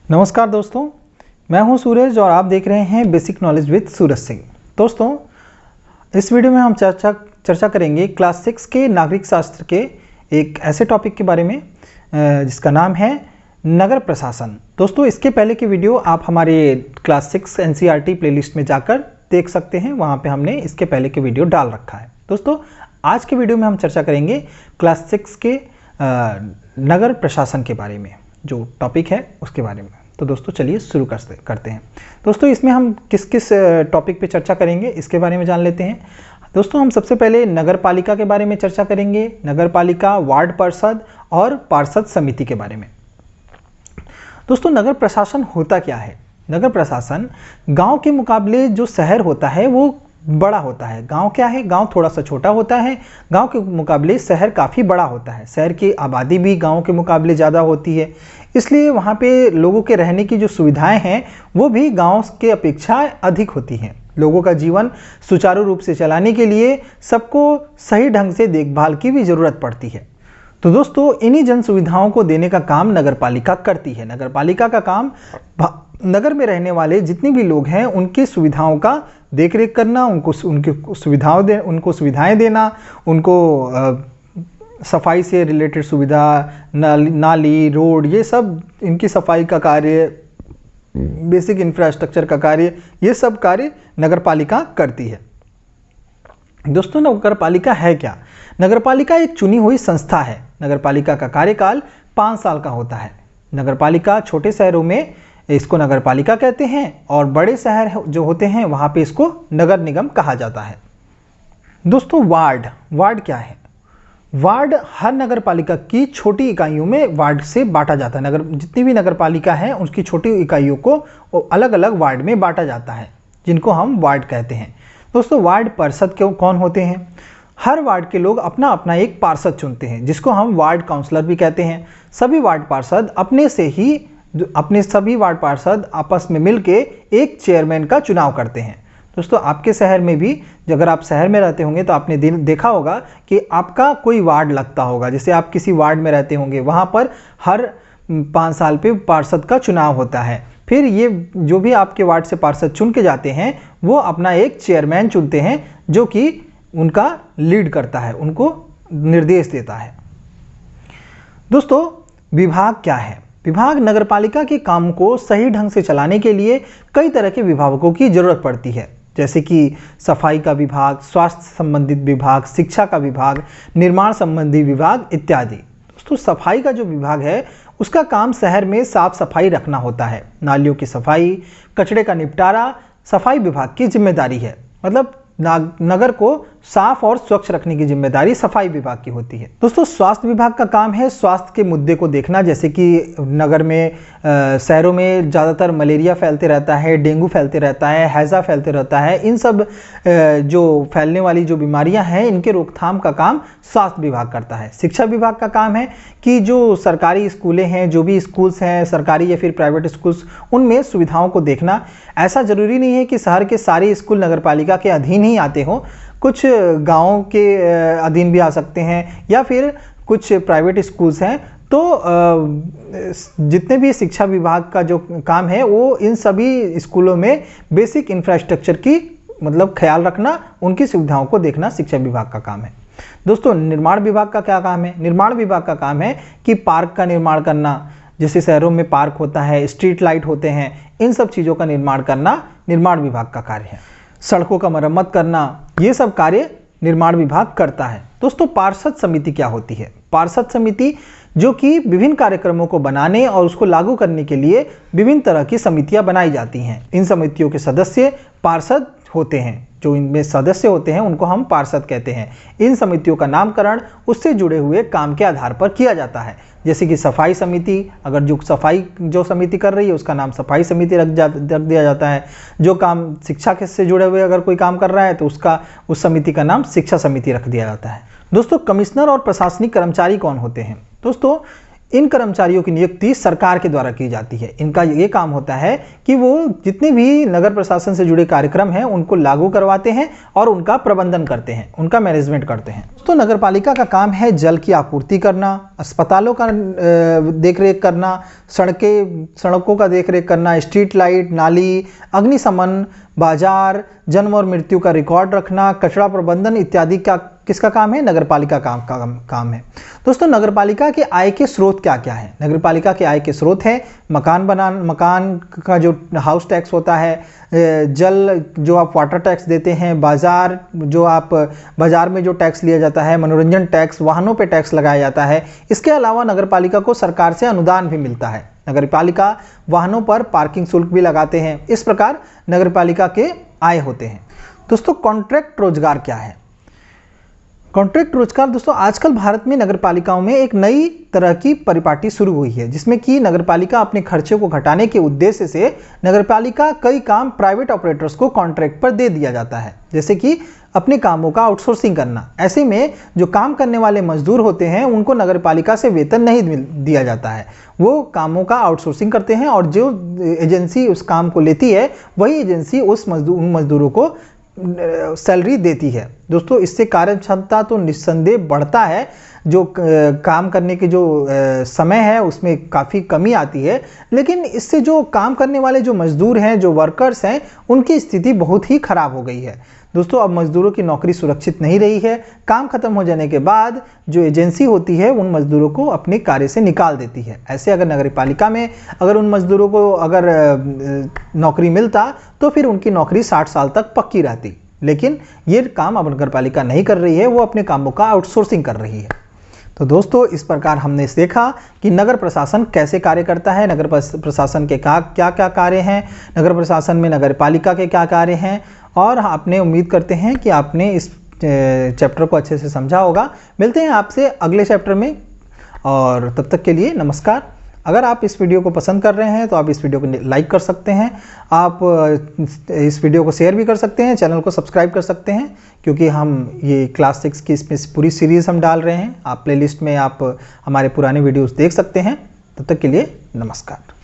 नमस्कार दोस्तों, मैं हूं सूरज और आप देख रहे हैं basic knowledge with Suraj Singh. दोस्तों, इस वीडियो में हम चर्चा करेंगे क्लास 6 के नागरिक शास्त्र के एक ऐसे टॉपिक के बारे में जिसका नाम है नगर प्रशासन। दोस्तों, इसके पहले की वीडियो आप हमारे क्लास 6 एनसीईआरटी प्लेलिस्ट में जाकर देख सकते हैं, वहाँ पे हमने इसके पहले के वीडियो डाल रखा है। दोस्तों, आज के वीडियो में हम चर्चा करेंगे क्लास 6 के नगर प्रशासन के बारे में, जो टॉपिक है उसके बारे में। तो दोस्तों चलिए शुरू करते हैं। दोस्तों, इसमें हम किस किस टॉपिक पे चर्चा करेंगे इसके बारे में जान लेते हैं। दोस्तों, हम सबसे पहले नगर पालिका के बारे में चर्चा करेंगे, नगर पालिका, वार्ड पार्षद और पार्षद समिति के बारे में। दोस्तों, नगर प्रशासन होता क्या है? नगर प्रशासन गांव के मुकाबले जो शहर होता है वो बड़ा होता है। गांव क्या है? गांव थोड़ा सा छोटा होता है, गांव के मुकाबले शहर काफ़ी बड़ा होता है। शहर की आबादी भी गांव के मुकाबले ज़्यादा होती है, इसलिए वहाँ पे लोगों के रहने की जो सुविधाएं हैं वो भी गांव के अपेक्षा अधिक होती हैं। लोगों का जीवन सुचारू रूप से चलाने के लिए सबको सही ढंग से देखभाल की भी ज़रूरत पड़ती है। तो दोस्तों, इन्हीं जन सुविधाओं को देने का काम नगर पालिका करती है। नगर पालिका का काम नगर में रहने वाले जितने भी लोग हैं उनकी सुविधाओं का देखरेख करना, उनको सुविधाएं देना, उनको सफाई से रिलेटेड सुविधा, नाली, रोड, ये सब इनकी सफाई का कार्य, बेसिक इंफ्रास्ट्रक्चर का कार्य, ये सब कार्य नगर पालिका करती है। दोस्तों, नगर पालिका है क्या? नगर पालिका एक चुनी हुई संस्था है। नगर पालिका का कार्यकाल 5 साल का होता है। नगर पालिका छोटे शहरों में इसको नगर पालिका कहते हैं और बड़े शहर जो होते हैं वहाँ पे इसको नगर निगम कहा जाता है। दोस्तों, वार्ड क्या है? वार्ड हर नगर पालिका की छोटी इकाइयों में वार्ड से बांटा जाता है। जितनी भी नगर पालिका है उसकी छोटी इकाइयों को अलग अलग वार्ड में बांटा जाता है, जिनको हम वार्ड कहते हैं। दोस्तों, वार्ड पार्षद कौन होते हैं? हर वार्ड के लोग अपना अपना एक पार्षद चुनते हैं, जिसको हम वार्ड काउंसलर भी कहते हैं। सभी वार्ड पार्षद अपने सभी वार्ड पार्षद आपस में मिलके एक चेयरमैन का चुनाव करते हैं। दोस्तों, आपके शहर में भी, अगर आप शहर में रहते होंगे तो आपने देखा होगा कि आपका कोई वार्ड लगता होगा। जैसे आप किसी वार्ड में रहते होंगे, वहाँ पर हर 5 साल पे पार्षद का चुनाव होता है। फिर ये जो भी आपके वार्ड से पार्षद चुन के जाते हैं वो अपना एक चेयरमैन चुनते हैं, जो कि उनका लीड करता है, उनको निर्देश देता है। दोस्तों, विभाग क्या है? विभाग नगर पालिका के काम को सही ढंग से चलाने के लिए कई तरह के विभागों की जरूरत पड़ती है, जैसे कि सफाई का विभाग, स्वास्थ्य संबंधित विभाग, शिक्षा का विभाग, निर्माण संबंधी विभाग इत्यादि। दोस्तों, सफाई का जो विभाग है उसका काम शहर में साफ सफाई रखना होता है। नालियों की सफाई, कचरे का निपटारा सफाई विभाग की जिम्मेदारी है। मतलब नगर को साफ और स्वच्छ रखने की जिम्मेदारी सफाई विभाग की होती है। दोस्तों, स्वास्थ्य विभाग का काम है स्वास्थ्य के मुद्दे को देखना, जैसे कि नगर में शहरों में ज़्यादातर मलेरिया फैलते रहता है, डेंगू फैलते रहता है, हैजा फैलते रहता है। इन सब जो फैलने वाली जो बीमारियां हैं इनके रोकथाम का काम स्वास्थ्य विभाग करता है। शिक्षा विभाग का काम है कि जो सरकारी स्कूलें हैं, जो भी स्कूल्स हैं, सरकारी या फिर प्राइवेट स्कूल्स, उनमें सुविधाओं को देखना। ऐसा जरूरी नहीं है कि शहर के सारे स्कूल नगर पालिका के अधीन ही आते हों, कुछ गाँव के अधीन भी आ सकते हैं या फिर कुछ प्राइवेट स्कूल्स हैं। तो जितने भी शिक्षा विभाग का जो काम है वो इन सभी स्कूलों में बेसिक इंफ्रास्ट्रक्चर की मतलब ख्याल रखना, उनकी सुविधाओं को देखना शिक्षा विभाग का काम है। दोस्तों, निर्माण विभाग का क्या काम है? निर्माण विभाग का काम है कि पार्क का निर्माण करना, जैसे शहरों में पार्क होता है, स्ट्रीट लाइट होते हैं, इन सब चीज़ों का निर्माण करना निर्माण विभाग का कार्य है। सड़कों का मरम्मत करना, ये सब कार्य निर्माण विभाग करता है। दोस्तों, पार्षद समिति क्या होती है? पार्षद समिति जो कि विभिन्न कार्यक्रमों को बनाने और उसको लागू करने के लिए विभिन्न तरह की समितियां बनाई जाती हैं। इन समितियों के सदस्य पार्षद होते हैं। जो इनमें सदस्य होते हैं उनको हम पार्षद कहते हैं। इन समितियों का नामकरण उससे जुड़े हुए काम के आधार पर किया जाता है। जैसे कि सफाई समिति, अगर जो समिति कर रही है उसका नाम सफाई समिति रख दिया जाता है। जो काम शिक्षा से जुड़े हुए अगर कोई काम कर रहा है तो उस समिति का नाम शिक्षा समिति रख दिया जाता है। दोस्तों, कमिश्नर और प्रशासनिक कर्मचारी कौन होते हैं? दोस्तों, इन कर्मचारियों की नियुक्ति सरकार के द्वारा की जाती है। इनका ये काम होता है कि वो जितने भी नगर प्रशासन से जुड़े कार्यक्रम हैं उनको लागू करवाते हैं और उनका प्रबंधन करते हैं, उनका मैनेजमेंट करते हैं। तो नगर पालिका का काम है जल की आपूर्ति करना, अस्पतालों का देखरेख करना, सड़कों का देखरेख करना, स्ट्रीट लाइट, नाली, अग्निशमन, बाजार, जन्म और मृत्यु का रिकॉर्ड रखना, कचरा प्रबंधन इत्यादि का किसका काम है? नगरपालिका काम है। दोस्तों, नगरपालिका के आय के स्रोत क्या क्या है? नगरपालिका के आय के स्रोत है मकान का जो हाउस टैक्स होता है, जल जो आप वाटर टैक्स देते हैं, बाजार जो आप बाजार में जो टैक्स लिया जाता है, मनोरंजन टैक्स, वाहनों पे टैक्स लगाया जाता है। इसके अलावा नगरपालिका को सरकार से अनुदान भी मिलता है। नगरपालिका वाहनों पर पार्किंग शुल्क भी लगाते हैं। इस प्रकार नगरपालिका के आय होते हैं। दोस्तों, कॉन्ट्रैक्ट रोजगार क्या है? कॉन्ट्रैक्ट रोजगार दोस्तों, आजकल भारत में नगरपालिकाओं में एक नई तरह की परिपाटी शुरू हुई है, जिसमें कि नगरपालिका अपने खर्चे को घटाने के उद्देश्य से नगरपालिका कई काम प्राइवेट ऑपरेटर्स को कॉन्ट्रैक्ट पर दे दिया जाता है, जैसे कि अपने कामों का आउटसोर्सिंग करना। ऐसे में जो काम करने वाले मजदूर होते हैं उनको नगरपालिका से वेतन नहीं दिया जाता है, वो कामों का आउटसोर्सिंग करते हैं और जो एजेंसी उस काम को लेती है वही एजेंसी उन मजदूरों को सैलरी देती है। दोस्तों, इससे कार्य क्षमता तो निस्संदेह बढ़ता है, जो काम करने के जो समय है उसमें काफ़ी कमी आती है, लेकिन इससे जो काम करने वाले जो मजदूर हैं, जो वर्कर्स हैं, उनकी स्थिति बहुत ही खराब हो गई है। दोस्तों, अब मजदूरों की नौकरी सुरक्षित नहीं रही है। काम खत्म हो जाने के बाद जो एजेंसी होती है उन मजदूरों को अपने कार्य से निकाल देती है। ऐसे अगर नगरपालिका में अगर उन मजदूरों को अगर नौकरी मिलता तो फिर उनकी नौकरी 60 साल तक पक्की रहती, लेकिन ये काम अब नगरपालिका नहीं कर रही है, वो अपने कामों का आउटसोर्सिंग कर रही है। तो दोस्तों, इस प्रकार हमने देखा कि नगर प्रशासन कैसे कार्य करता है, नगर प्रशासन के क्या क्या कार्य हैं, नगर प्रशासन में नगरपालिका के क्या कार्य हैं, और आपने उम्मीद करते हैं कि आपने इस चैप्टर को अच्छे से समझा होगा। मिलते हैं आपसे अगले चैप्टर में, और तब तक के लिए नमस्कार। अगर आप इस वीडियो को पसंद कर रहे हैं तो आप इस वीडियो को लाइक कर सकते हैं, आप इस वीडियो को शेयर भी कर सकते हैं, चैनल को सब्सक्राइब कर सकते हैं, क्योंकि हम ये क्लास 6 की इसमें पूरी सीरीज़ हम डाल रहे हैं। आप प्लेलिस्ट में आप हमारे पुराने वीडियोस देख सकते हैं। तब तक के लिए नमस्कार।